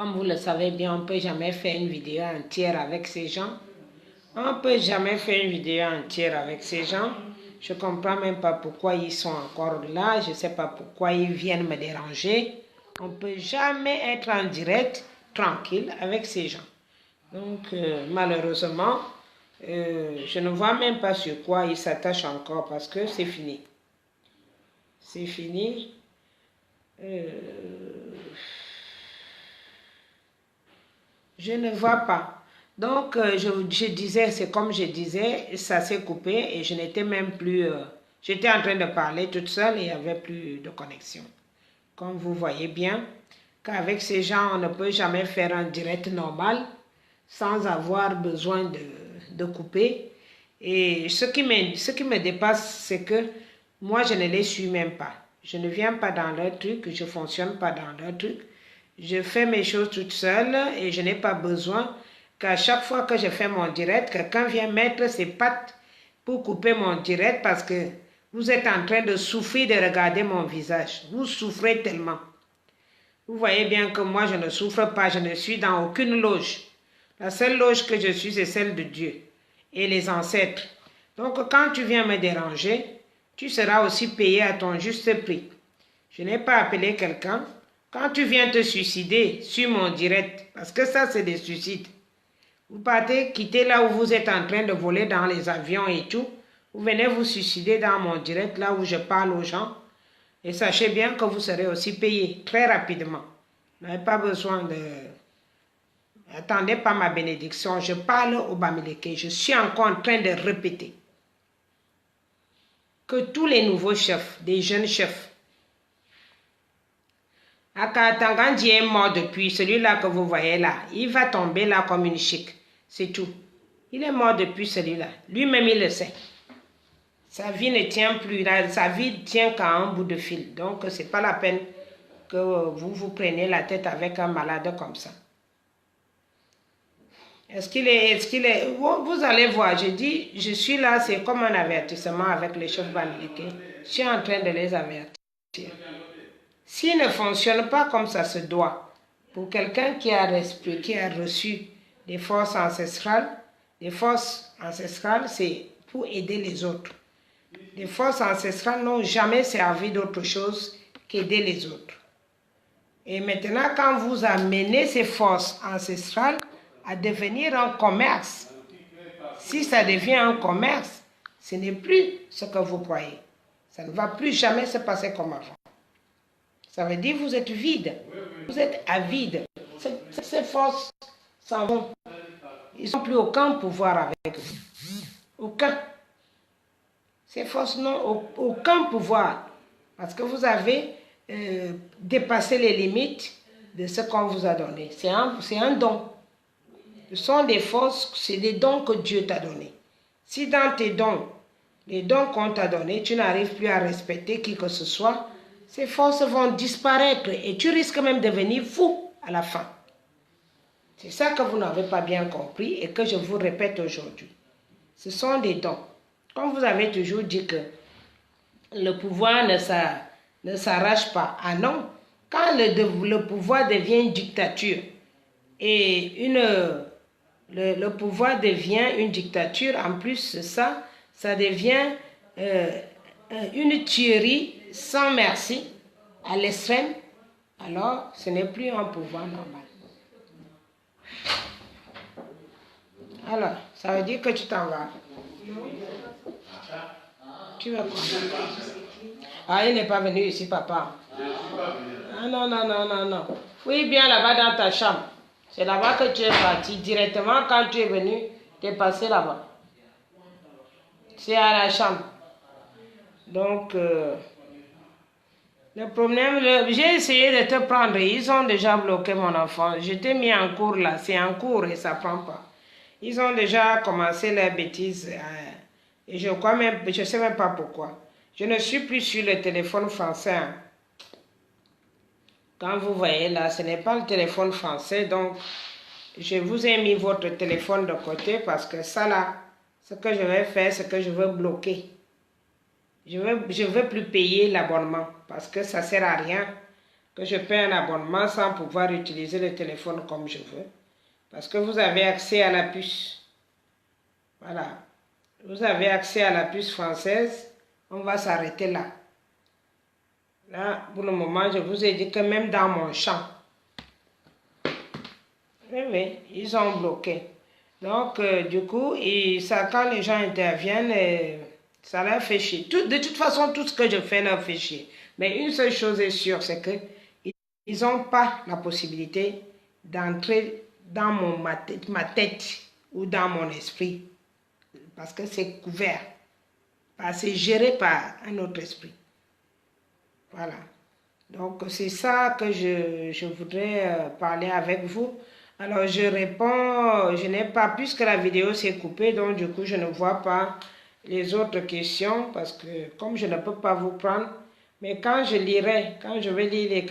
Comme vous le savez bien, on ne peut jamais faire une vidéo entière avec ces gens. On ne peut jamais faire une vidéo entière avec ces gens. Je ne comprends même pas pourquoi ils sont encore là. Je ne sais pas pourquoi ils viennent me déranger. On ne peut jamais être en direct, tranquille, avec ces gens. Donc, malheureusement, je ne vois même pas sur quoi ils s'attachent encore parce que c'est fini. C'est fini. Je ne vois pas. Donc, je disais, c'est comme je disais, ça s'est coupé et je n'étais même plus... j'étais en train de parler toute seule et il n'y avait plus de connexion. Comme vous voyez bien, qu'avec ces gens, on ne peut jamais faire un direct normal sans avoir besoin de couper. Et ce qui me dépasse, c'est que moi, je ne les suis même pas. Je ne viens pas dans leur truc, je ne fonctionne pas dans leur truc. Je fais mes choses toute seule et je n'ai pas besoin qu'à chaque fois que je fais mon direct, quelqu'un vienne mettre ses pattes pour couper mon direct parce que vous êtes en train de souffrir de regarder mon visage. Vous souffrez tellement. Vous voyez bien que moi, je ne souffre pas, je ne suis dans aucune loge. La seule loge que je suis, c'est celle de Dieu et les ancêtres. Donc, quand tu viens me déranger, tu seras aussi payé à ton juste prix. Je n'ai pas appelé quelqu'un. Quand tu viens te suicider sur mon direct, parce que ça, c'est des suicides. Vous partez, quitter là où vous êtes en train de voler dans les avions et tout. Vous venez vous suicider dans mon direct, là où je parle aux gens. Et sachez bien que vous serez aussi payé très rapidement. Vous n'avez pas besoin de... Attendez pas ma bénédiction. Je parle au Bamileke. Je suis encore en train de répéter que tous les nouveaux chefs, des jeunes chefs, Akatangandji est mort depuis, celui-là que vous voyez là. Il va tomber là comme une chic. C'est tout. Il est mort depuis celui-là. Lui-même, il le sait. Sa vie ne tient plus. Sa vie tient qu'à un bout de fil. Donc, ce n'est pas la peine que vous vous preniez la tête avec un malade comme ça. Est-ce qu'il est... Vous allez voir, je dis, je suis là, c'est comme un avertissement avec les chefs Bamileke. Je suis en train de les avertir. S'il ne fonctionne pas comme ça se doit, pour quelqu'un qui a reçu des forces ancestrales, c'est pour aider les autres. Les forces ancestrales n'ont jamais servi d'autre chose qu'aider les autres. Et maintenant, quand vous amenez ces forces ancestrales à devenir un commerce, si ça devient un commerce, ce n'est plus ce que vous croyez. Ça ne va plus jamais se passer comme avant. Ça veut dire que vous êtes vide. Vous êtes avide. Ces forces s'en vont. Ils n'ont plus aucun pouvoir avec vous. Aucun. Ces forces n'ont aucun pouvoir. Parce que vous avez dépassé les limites de ce qu'on vous a donné. C'est un don. Ce sont des forces, c'est des dons que Dieu t'a donnés. Si dans tes dons, les dons qu'on t'a donnés, tu n'arrives plus à respecter qui que ce soit, ces forces vont disparaître et tu risques même de devenir fou à la fin. C'est ça que vous n'avez pas bien compris et que je vous répète aujourd'hui. Ce sont des dons. Comme vous avez toujours dit que le pouvoir ne s'arrache pas. Ah non, quand le pouvoir devient une dictature et le pouvoir devient une dictature, en plus de ça, ça devient une tuerie sans merci à l'extrême, alors ce n'est plus un pouvoir normal. Alors, ça veut dire que tu t'en vas. Tu vas quoi? Ah, il n'est pas venu ici, papa. Ah non, non, non, non, non. Oui, bien là-bas dans ta chambre. C'est là-bas que tu es parti. Directement, quand tu es venu, tu es passé là-bas. C'est à la chambre. Donc, le problème, j'ai essayé de te prendre. Ils ont déjà bloqué mon enfant. Je t'ai mis en cours là. C'est en cours et ça ne prend pas. Ils ont déjà commencé leurs bêtises. Et je crois même, je ne sais même pas pourquoi. Je ne suis plus sur le téléphone français. Hein. Quand vous voyez là, ce n'est pas le téléphone français. Donc, je vous ai mis votre téléphone de côté parce que ça là, ce que je vais faire, c'est que je veux bloquer. Je veux plus payer l'abonnement parce que ça ne sert à rien que je paie un abonnement sans pouvoir utiliser le téléphone comme je veux. Parce que vous avez accès à la puce. Voilà. Vous avez accès à la puce française. On va s'arrêter là. Là, pour le moment, je vous ai dit que même dans mon champ, oui, ils ont bloqué. Donc, du coup, quand les gens interviennent, ça leur fait chier. De toute façon, tout ce que je fais leur fait chier. Mais une seule chose est sûre, c'est qu'ils n'ont pas la possibilité d'entrer dans ma tête ou dans mon esprit. Parce que c'est couvert. C'est géré par un autre esprit. Voilà. Donc, c'est ça que je voudrais parler avec vous. Alors, je réponds, je n'ai pas, puisque la vidéo s'est coupée, donc du coup, je ne vois pas les autres questions, parce que comme je ne peux pas vous prendre, mais quand je lirai, quand je vais lire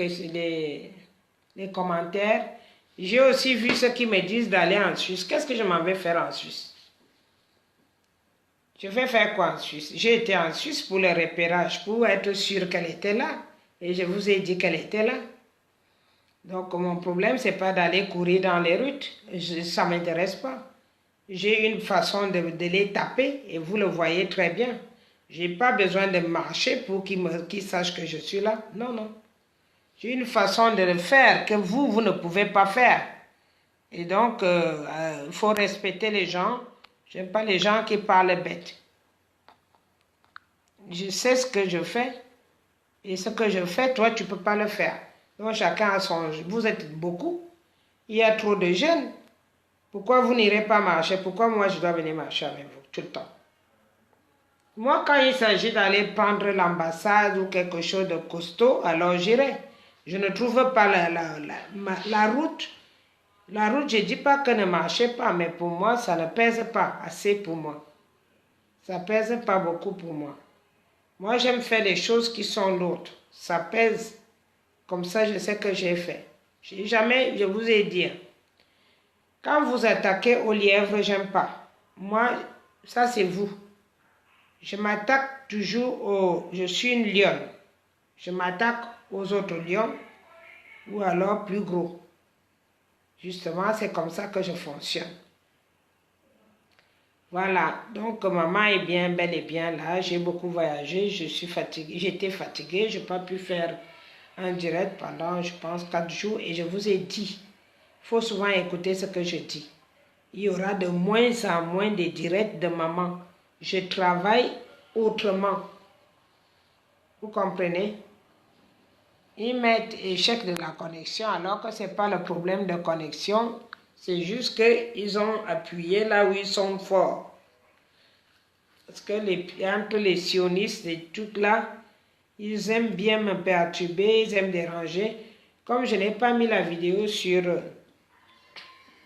les commentaires, j'ai aussi vu ceux qui me disent d'aller en Suisse. Qu'est-ce que je m'en vais faire en Suisse? Je vais faire quoi en Suisse? J'ai été en Suisse pour le repérage, pour être sûr qu'elle était là. Et je vous ai dit qu'elle était là. Donc, mon problème, ce n'est pas d'aller courir dans les routes. Ça ne m'intéresse pas. J'ai une façon de les taper et vous le voyez très bien. Je n'ai pas besoin de marcher pour qu'ils sachent que je suis là. Non, non. J'ai une façon de le faire que vous ne pouvez pas faire. Et donc, il faut respecter les gens. Je n'aime pas les gens qui parlent bête. Je sais ce que je fais. Et ce que je fais, toi, tu ne peux pas le faire. Donc, chacun a son... Vous êtes beaucoup. Il y a trop de jeunes. Pourquoi vous n'irez pas marcher? Pourquoi moi, je dois venir marcher avec vous tout le temps? Moi, quand il s'agit d'aller prendre l'ambassade ou quelque chose de costaud, alors j'irai. Je ne trouve pas la route. La route, je ne dis pas que ne marchez pas, mais pour moi, ça ne pèse pas assez pour moi. Ça ne pèse pas beaucoup pour moi. Moi, j'aime faire les choses qui sont lourdes. Ça pèse. Comme ça, je sais que j'ai fait. Jamais, je vous ai dit, quand vous attaquez au lièvre, j'aime pas. Moi, ça c'est vous. Je m'attaque toujours je suis une lionne. Je m'attaque aux autres lions ou alors plus gros. Justement, c'est comme ça que je fonctionne. Voilà, donc maman est bien, bel et bien là. J'ai beaucoup voyagé, je suis fatiguée. J'étais fatiguée, je n'ai pas pu faire un direct pendant, je pense, 4 jours. Et je vous ai dit, il faut souvent écouter ce que je dis. Il y aura de moins en moins de directs de maman. Je travaille autrement. Vous comprenez? Ils mettent échec de la connexion alors que ce n'est pas le problème de connexion. C'est juste qu'ils ont appuyé là où ils sont forts. Parce que entre les sionistes et tout là, ils aiment bien me perturber, ils aiment déranger. Comme je n'ai pas mis la vidéo sur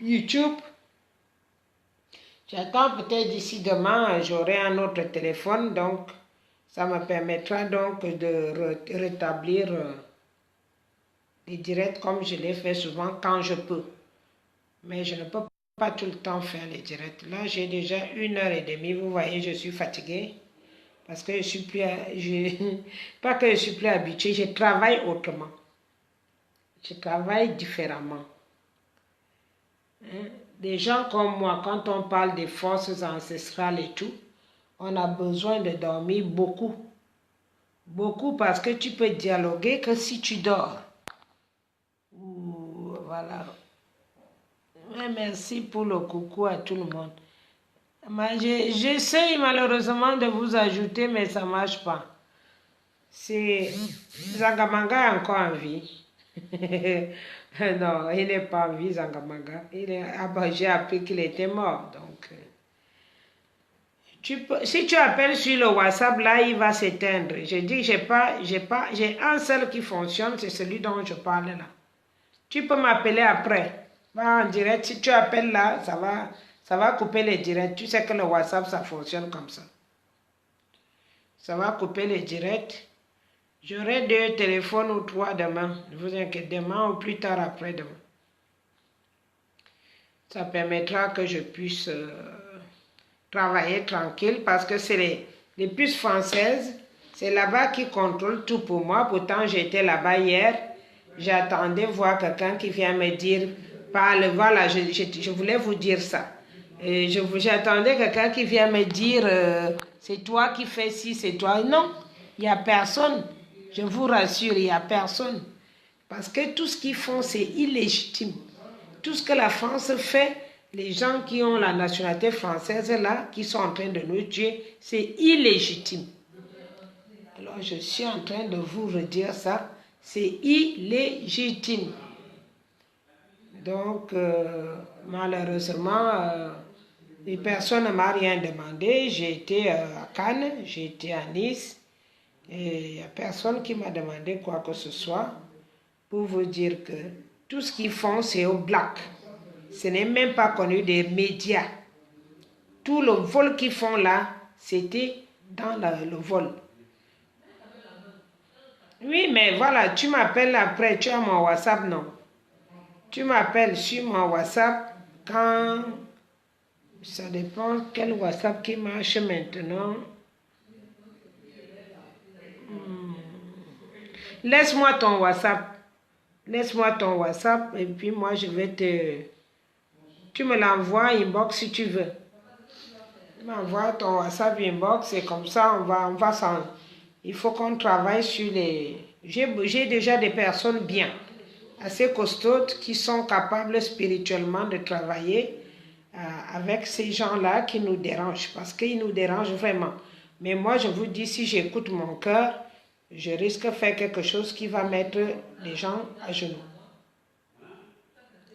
YouTube, j'attends peut-être d'ici demain, j'aurai un autre téléphone, donc ça me permettra donc de rétablir les directs comme je l'ai fait souvent quand je peux. Mais je ne peux pas tout le temps faire les directs. Là, j'ai déjà 1h30. Vous voyez, je suis fatiguée. Parce que je suis plus... pas que je suis plus habituée, je travaille autrement. Je travaille différemment. Hein? Des gens comme moi, quand on parle des forces ancestrales et tout, on a besoin de dormir beaucoup. Beaucoup parce que tu peux dialoguer que si tu dors. Voilà. Merci pour le coucou à tout le monde. J'essaye malheureusement de vous ajouter, mais ça ne marche pas. C'est Zangamanga est encore en vie. Non, il n'est pas en vie, Zangamanga. J'ai appris qu'il était mort. Donc, si tu appelles sur le WhatsApp, là, il va s'éteindre. Je dis, j'ai un seul qui fonctionne, c'est celui dont je parle là. Tu peux m'appeler après. Va en direct, si tu appelles là, ça va couper les directs. Tu sais que le WhatsApp, ça fonctionne comme ça. Ça va couper les directs. J'aurai 2 téléphones ou 3 demain. Ne vous inquiétez, demain ou plus tard après demain. Ça permettra que je puisse travailler tranquille parce que c'est les puces françaises. C'est là-bas qui contrôlent tout pour moi. Pourtant, j'étais là-bas hier. J'attendais voir quelqu'un qui vient me dire, parle, voilà, je voulais vous dire ça. J'attendais quelqu'un qui vient me dire, c'est toi qui fais ci, c'est toi. Non, il n'y a personne. Je vous rassure, il n'y a personne. Parce que tout ce qu'ils font, c'est illégitime. Tout ce que la France fait, les gens qui ont la nationalité française là, qui sont en train de nous tuer, c'est illégitime. Alors je suis en train de vous redire ça, c'est illégitime. Donc malheureusement, personne ne m'a rien demandé. J'ai été à Cannes, j'ai été à Nice, et il n'y a personne qui m'a demandé quoi que ce soit pour vous dire que tout ce qu'ils font, c'est au black. Ce n'est même pas connu des médias. Tout le vol qu'ils font là, c'était dans le vol. Oui, mais voilà, tu m'appelles après, tu as mon WhatsApp, non? Tu m'appelles sur mon WhatsApp quand... Ça dépend quel WhatsApp qui marche maintenant. Laisse-moi ton WhatsApp. Laisse-moi ton WhatsApp et puis moi je vais te... Tu me l'envoies inbox si tu veux. Tu m'envoies ton WhatsApp inbox et comme ça on va s'en... Il faut qu'on travaille sur les... J'ai déjà des personnes bien, assez costaudes qui sont capables spirituellement de travailler avec ces gens-là qui nous dérangent, parce qu'ils nous dérangent vraiment. Mais moi, je vous dis, si j'écoute mon cœur, je risque de faire quelque chose qui va mettre les gens à genoux.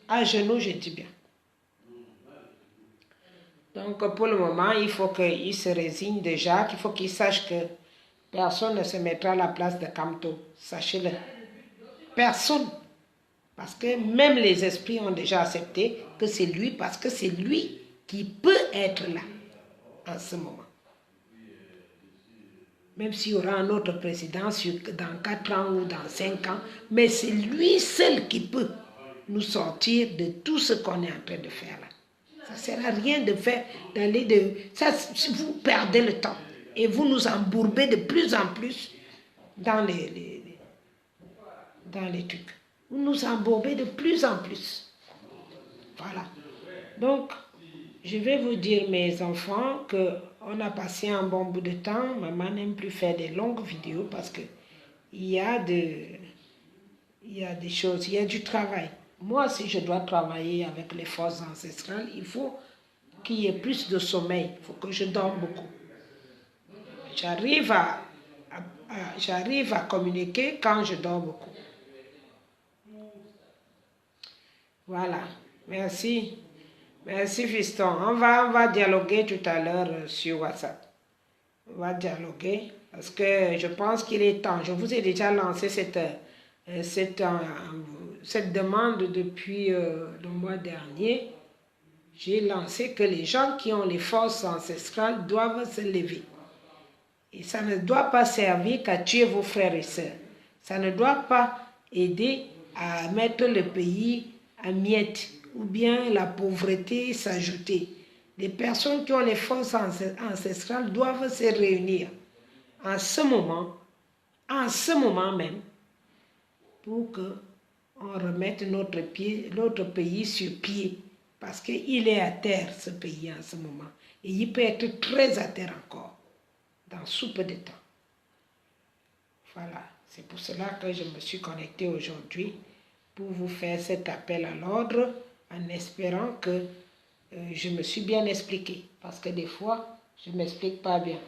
À genoux, je dis bien. Donc, pour le moment, il faut qu'ils se résignent déjà, qu'il faut qu'ils sachent que personne ne se mettra à la place de Kamto. Sachez-le. Personne. Parce que même les esprits ont déjà accepté que c'est lui, parce que c'est lui qui peut être là en ce moment. Même s'il y aura un autre président dans 4 ans ou dans 5 ans, mais c'est lui seul qui peut nous sortir de tout ce qu'on est en train de faire là. Ça ne sert à rien de faire, d'aller de... Ça, vous perdez le temps et vous nous embourbez de plus en plus dans les trucs. Vous nous embourbez de plus en plus. Voilà. Donc, je vais vous dire, mes enfants, qu'on a passé un bon bout de temps. Maman n'aime plus faire des longues vidéos parce que il y a des choses, il y a du travail. Moi, si je dois travailler avec les forces ancestrales, il faut qu'il y ait plus de sommeil. Il faut que je dorme beaucoup. J'arrive à communiquer quand je dors beaucoup. Voilà. Merci. Merci, fiston. On va dialoguer tout à l'heure sur WhatsApp. On va dialoguer parce que je pense qu'il est temps. Je vous ai déjà lancé cette demande depuis le mois dernier. J'ai lancé que les gens qui ont les forces ancestrales doivent se lever. Et ça ne doit pas servir qu'à tuer vos frères et sœurs. Ça ne doit pas aider à mettre le pays à miettes ou bien la pauvreté s'ajouter. Les personnes qui ont les forces ancestrales doivent se réunir en ce moment même, pour qu'on remette notre pays sur pied. Parce qu'il est à terre, ce pays, en ce moment. Et il peut être très à terre encore, dans sous peu de temps. Voilà, c'est pour cela que je me suis connectée aujourd'hui, pour vous faire cet appel à l'ordre, en espérant que je me suis bien expliqué. Parce que des fois, je ne m'explique pas bien.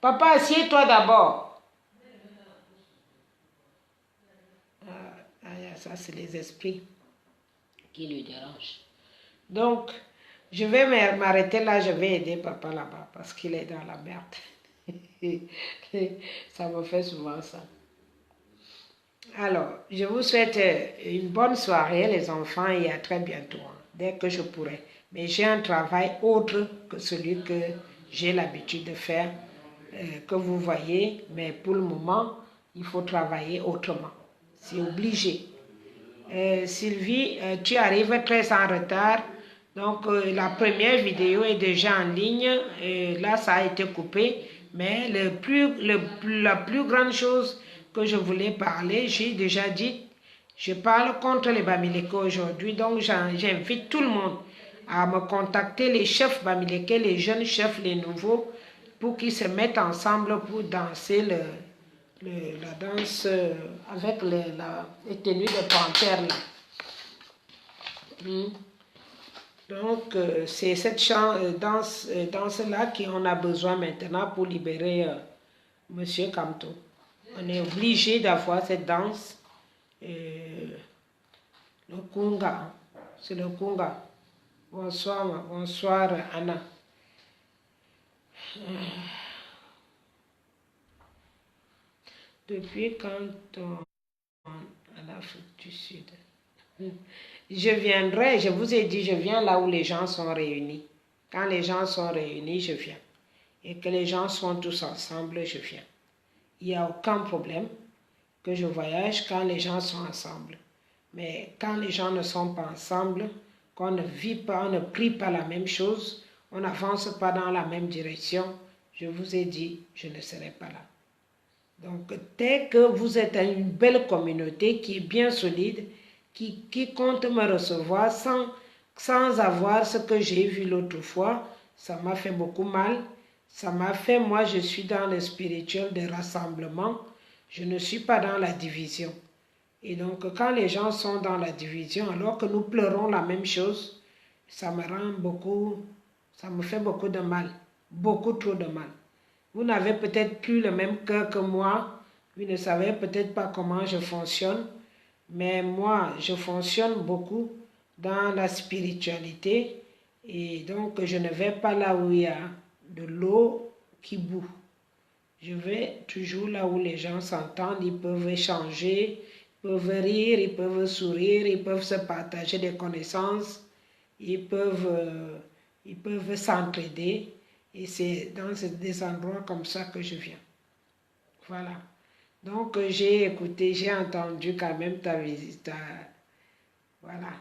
Papa, assieds-toi d'abord. Ça, c'est les esprits qui lui dérangent. Donc, je vais m'arrêter là, je vais aider papa là-bas, parce qu'il est dans la merde. Ça me fait souvent ça. Alors, je vous souhaite une bonne soirée, les enfants, et à très bientôt, dès que je pourrai. Mais j'ai un travail autre que celui que j'ai l'habitude de faire, que vous voyez, mais pour le moment, il faut travailler autrement. C'est obligé. Sylvie, tu arrives très en retard. Donc, la première vidéo est déjà en ligne. Là, ça a été coupé. Mais la plus grande chose, que je voulais parler. J'ai déjà dit, je parle contre les Bamileke aujourd'hui, donc j'invite tout le monde à me contacter, les chefs Bamileke, les jeunes chefs, les nouveaux, pour qu'ils se mettent ensemble pour danser la danse avec les tenues de panthère là. Donc, c'est cette danse-là qu'on a besoin maintenant pour libérer Monsieur Kamto. On est obligé d'avoir cette danse. Le Kunga, c'est le Kunga. Bonsoir Anna. Depuis quand à l'Afrique du Sud? Je viendrai, je vous ai dit, je viens là où les gens sont réunis. Quand les gens sont réunis, je viens. Et que les gens sont tous ensemble, je viens. Il n'y a aucun problème que je voyage quand les gens sont ensemble. Mais quand les gens ne sont pas ensemble, qu'on ne vit pas, on ne prie pas la même chose, on n'avance pas dans la même direction, je vous ai dit, je ne serai pas là. Donc, dès que vous êtes une belle communauté qui est bien solide, qui compte me recevoir sans avoir ce que j'ai vu l'autre fois, ça m'a fait beaucoup mal. Ça m'a fait, moi je suis dans le spirituel des rassemblements, je ne suis pas dans la division. Et donc quand les gens sont dans la division, alors que nous pleurons la même chose, ça me fait beaucoup de mal, beaucoup trop de mal. Vous n'avez peut-être plus le même cœur que moi, vous ne savez peut-être pas comment je fonctionne, mais moi je fonctionne beaucoup dans la spiritualité et donc je ne vais pas là où il y a de l'eau qui bout. Je vais toujours là où les gens s'entendent, ils peuvent échanger, ils peuvent rire, ils peuvent sourire, ils peuvent se partager des connaissances, ils peuvent s'entraider. Et c'est dans des endroits comme ça que je viens. Voilà. Donc j'ai écouté, j'ai entendu quand même ta visite. Voilà.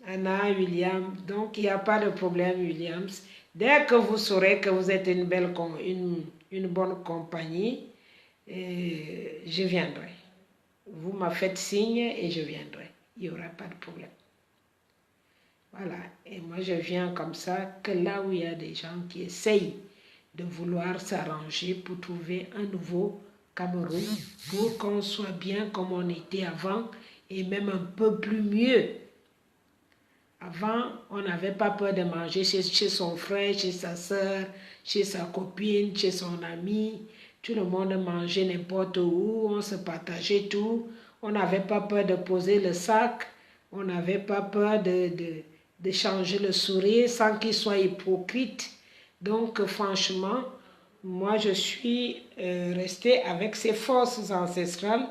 Anna, William, donc il n'y a pas de problème, Williams. Dès que vous saurez que vous êtes une bonne compagnie, je viendrai. Vous me faites signe et je viendrai. Il n'y aura pas de problème. Voilà. Et moi, je viens comme ça que là où il y a des gens qui essayent de vouloir s'arranger pour trouver un nouveau Cameroun, pour qu'on soit bien comme on était avant et même un peu plus mieux. Avant, on n'avait pas peur de manger chez son frère, chez sa soeur, chez sa copine, chez son ami. Tout le monde mangeait n'importe où, on se partageait tout. On n'avait pas peur de poser le sac, on n'avait pas peur de changer le sourire sans qu'il soit hypocrite. Donc franchement, moi je suis restée avec ces forces ancestrales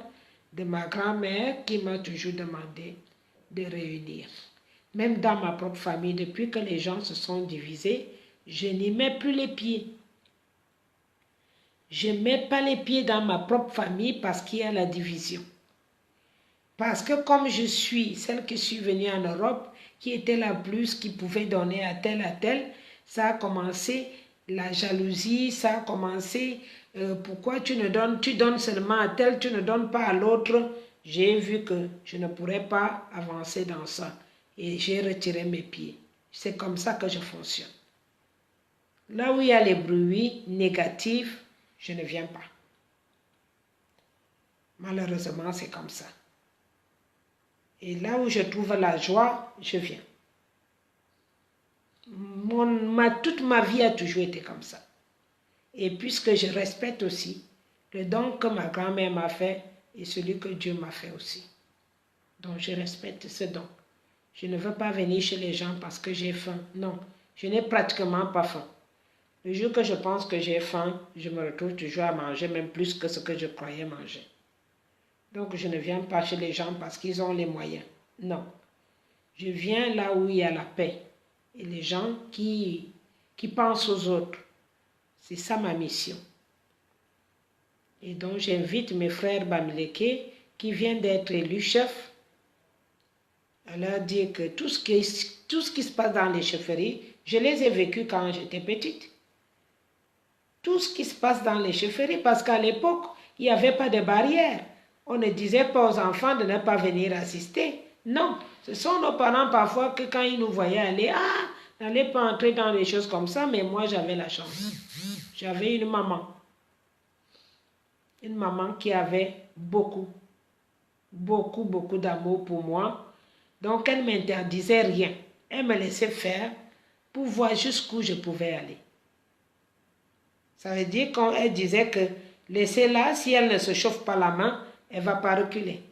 de ma grand-mère qui m'a toujours demandé de réunir. Même dans ma propre famille, depuis que les gens se sont divisés, je n'y mets plus les pieds. Je ne mets pas les pieds dans ma propre famille parce qu'il y a la division. Parce que comme je suis celle qui suis venue en Europe, qui était la plus, qui pouvait donner à tel, ça a commencé la jalousie, ça a commencé pourquoi tu donnes seulement à tel, tu ne donnes pas à l'autre. J'ai vu que je ne pourrais pas avancer dans ça. Et j'ai retiré mes pieds. C'est comme ça que je fonctionne. Là où il y a les bruits négatifs, je ne viens pas. Malheureusement, c'est comme ça. Et là où je trouve la joie, je viens. Toute ma vie a toujours été comme ça. Et puisque je respecte aussi le don que ma grand-mère m'a fait et celui que Dieu m'a fait aussi. Donc je respecte ce don. Je ne veux pas venir chez les gens parce que j'ai faim. Non, je n'ai pratiquement pas faim. Le jour que je pense que j'ai faim, je me retrouve toujours à manger, même plus que ce que je croyais manger. Donc je ne viens pas chez les gens parce qu'ils ont les moyens. Non. Je viens là où il y a la paix. Et les gens qui pensent aux autres. C'est ça ma mission. Et donc j'invite mes frères Bamileke qui viennent d'être élus chefs à leur dire que tout ce qui se passe dans les chefferies, je les ai vécus quand j'étais petite. Tout ce qui se passe dans les chefferies, parce qu'à l'époque, il n'y avait pas de barrière. On ne disait pas aux enfants de ne pas venir assister. Non, ce sont nos parents parfois que quand ils nous voyaient aller, ah, n'allez pas entrer dans des choses comme ça, mais moi j'avais la chance. J'avais une maman qui avait beaucoup d'amour pour moi. Donc elle ne m'interdisait rien. Elle me laissait faire pour voir jusqu'où je pouvais aller. Ça veut dire qu'elle disait que laissez-la, si elle ne se chauffe pas la main, elle ne va pas reculer.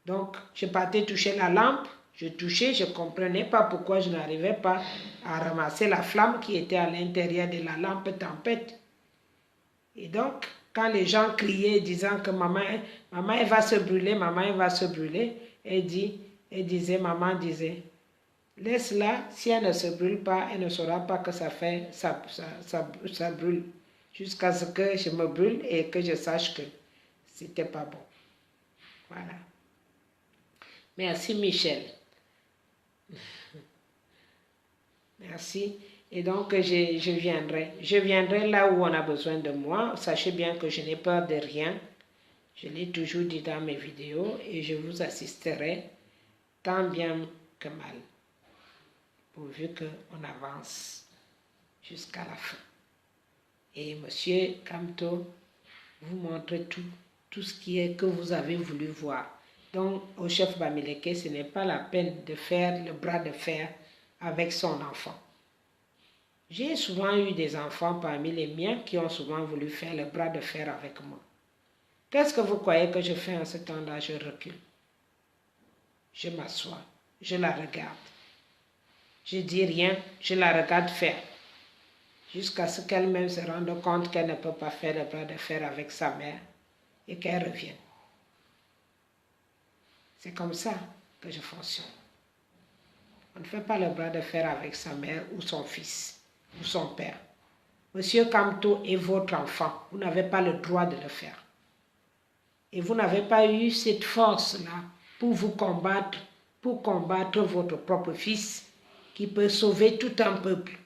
Donc, je partais toucher la lampe, je touchais, je ne comprenais pas pourquoi je n'arrivais pas à ramasser la flamme qui était à l'intérieur de la lampe tempête. Et donc, quand les gens criaient disant que maman elle va se brûler, maman elle va se brûler, maman disait, laisse-la, si elle ne se brûle pas, elle ne saura pas que ça brûle. Jusqu'à ce que je me brûle et que je sache que c'était pas bon. Voilà. Merci Michel. Merci. Et donc je viendrai. Je viendrai là où on a besoin de moi. Sachez bien que je n'ai peur de rien. Je l'ai toujours dit dans mes vidéos et je vous assisterai tant bien que mal. Pourvu qu'on avance jusqu'à la fin. Et monsieur Kamto vous montre tout ce qui est que vous avez voulu voir. Donc, au chef Bamileke, ce n'est pas la peine de faire le bras de fer avec son enfant. J'ai souvent eu des enfants parmi les miens qui ont souvent voulu faire le bras de fer avec moi. Qu'est-ce que vous croyez que je fais en ce temps-là? Je recule. Je m'assois. Je la regarde. Je dis rien. Je la regarde faire. Jusqu'à ce qu'elle-même se rende compte qu'elle ne peut pas faire le bras de fer avec sa mère et qu'elle revienne. C'est comme ça que je fonctionne. On ne fait pas le bras de fer avec sa mère ou son fils ou son père. Monsieur Kamto est votre enfant. Vous n'avez pas le droit de le faire. Et vous n'avez pas eu cette force-là pour combattre votre propre fils qui peut sauver tout un peuple.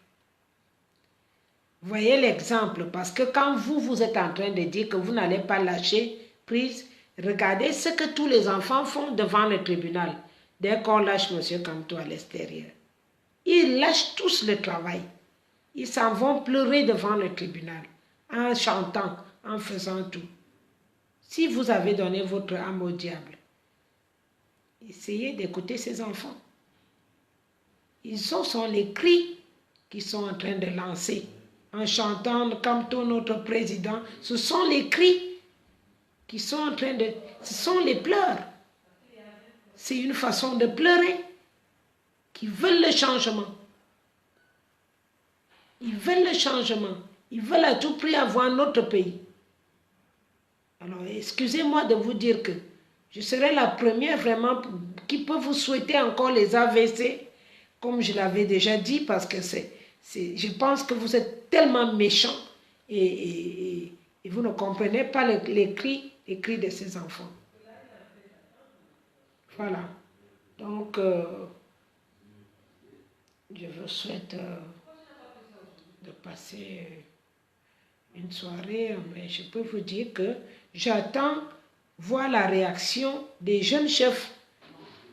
Voyez l'exemple, parce que quand vous êtes en train de dire que vous n'allez pas lâcher prise, regardez ce que tous les enfants font devant le tribunal dès qu'on lâche M. Kamto à l'extérieur. Ils lâchent tous le travail. Ils s'en vont pleurer devant le tribunal, en chantant, en faisant tout. Si vous avez donné votre âme au diable, essayez d'écouter ces enfants. Ils sont les cris qu'ils sont en train de lancer. En chantant Kamto, notre président, ce sont les cris qui sont en train de... Ce sont les pleurs. C'est une façon de pleurer. Qui veulent le changement. Ils veulent le changement. Ils veulent à tout prix avoir notre pays. Alors, excusez-moi de vous dire que je serai la première vraiment qui peut vous souhaiter encore les AVC, comme je l'avais déjà dit, parce que je pense que vous êtes tellement méchants et vous ne comprenez pas les cris de ces enfants. Voilà. Donc, je vous souhaite de passer une soirée, mais je peux vous dire que j'attends voir la réaction des jeunes chefs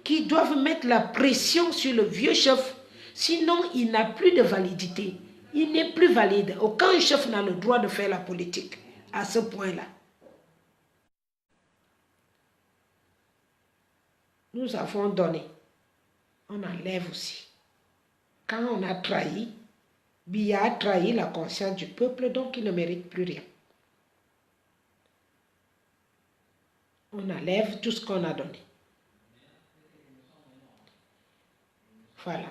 qui doivent mettre la pression sur le vieux chef. Sinon, il n'a plus de validité. Il n'est plus valide. Aucun chef n'a le droit de faire la politique à ce point-là. Nous avons donné. On enlève aussi. Quand on a trahi, Biya a trahi la conscience du peuple, donc il ne mérite plus rien. On enlève tout ce qu'on a donné. Voilà.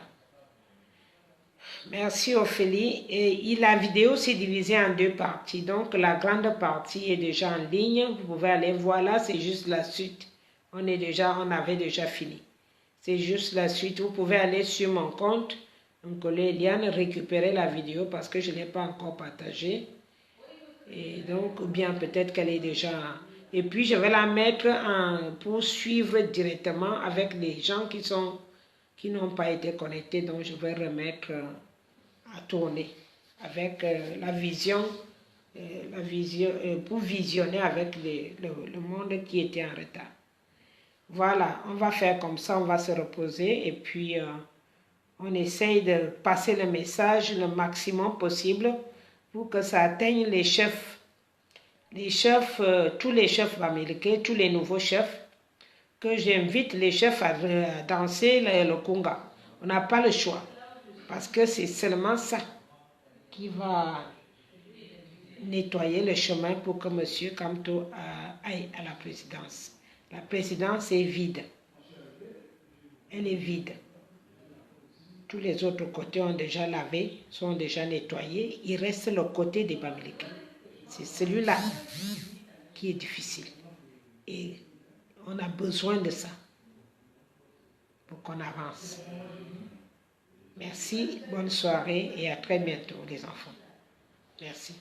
Merci Ophélie. Et la vidéo s'est divisée en deux parties. Donc la grande partie est déjà en ligne. Vous pouvez aller voir là, c'est juste la suite. On avait déjà fini. C'est juste la suite. Vous pouvez aller sur mon compte, mon collègue Eliane, récupérer la vidéo parce que je ne l'ai pas encore partagée. Et donc, ou bien peut-être qu'elle est déjà... Et puis je vais la mettre pour suivre directement avec les gens qui n'ont pas été connectés. Donc je vais remettre à tourner avec la vision, pour visionner avec le monde qui était en retard. Voilà, on va faire comme ça, on va se reposer et puis on essaye de passer le message le maximum possible pour que ça atteigne les chefs. Les chefs, tous les chefs américains, tous les nouveaux chefs, que j'invite les chefs à danser le conga. On n'a pas le choix, parce que c'est seulement ça qui va nettoyer le chemin pour que M. Kamto aille à la présidence. La présidence est vide. Elle est vide. Tous les autres côtés ont déjà lavé, sont déjà nettoyés. Il reste le côté des Bamileke. C'est celui-là qui est difficile. Et on a besoin de ça pour qu'on avance. Merci, bonne soirée et à très bientôt les enfants. Merci.